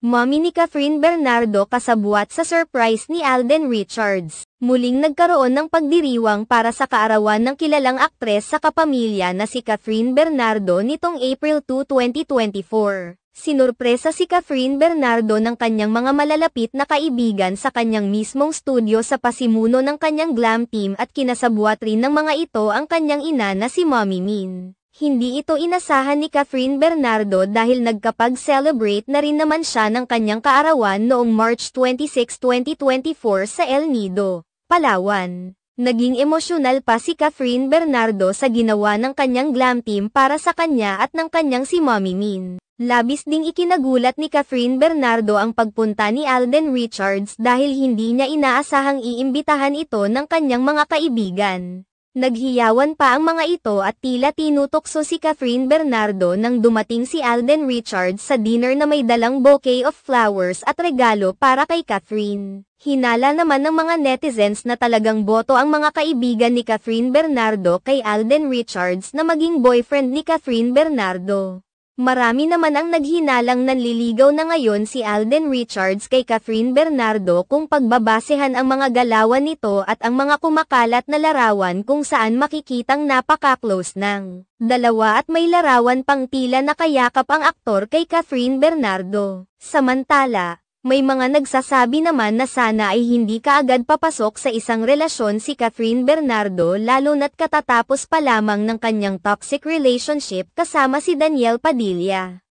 Mommy ni Catherine Bernardo kasabwat sa surprise ni Alden Richards. Muling nagkaroon ng pagdiriwang para sa kaarawan ng kilalang aktres sa kapamilya na si Catherine Bernardo nitong April 2, 2024. Sinurpresa si Catherine Bernardo ng kanyang mga malalapit na kaibigan sa kanyang mismong studio sa pasimuno ng kanyang glam team at kinasabwat rin ng mga ito ang kanyang ina na si Mommy Min. Hindi ito inasahan ni Catherine Bernardo dahil nagkapag-celebrate na rin naman siya ng kanyang kaarawan noong March 26, 2024 sa El Nido, Palawan. Naging emosyonal pa si Catherine Bernardo sa ginawa ng kanyang glam team para sa kanya at ng kanyang si Mommy Min. Labis ding ikinagulat ni Catherine Bernardo ang pagpunta ni Alden Richards dahil hindi niya inaasahang iimbitahan ito ng kanyang mga kaibigan. Naghiyawan pa ang mga ito at tila tinutokso si Catherine Bernardo nang dumating si Alden Richards sa dinner na may dalang bouquet of flowers at regalo para kay Catherine. Hinala naman ng mga netizens na talagang boto ang mga kaibigan ni Catherine Bernardo kay Alden Richards na maging boyfriend ni Catherine Bernardo. Marami naman ang naghinalang nanliligaw na ngayon si Alden Richards kay Catherine Bernardo kung pagbabasehan ang mga galawan nito at ang mga kumakalat na larawan kung saan makikitang napaka-close ng dalawa at may larawan pang tila nakayakap ang aktor kay Catherine Bernardo. Samantala, may mga nagsasabi naman na sana ay hindi kaagad papasok sa isang relasyon si Catherine Bernardo lalo na't katatapos pa lamang ng kanyang toxic relationship kasama si Daniel Padilla.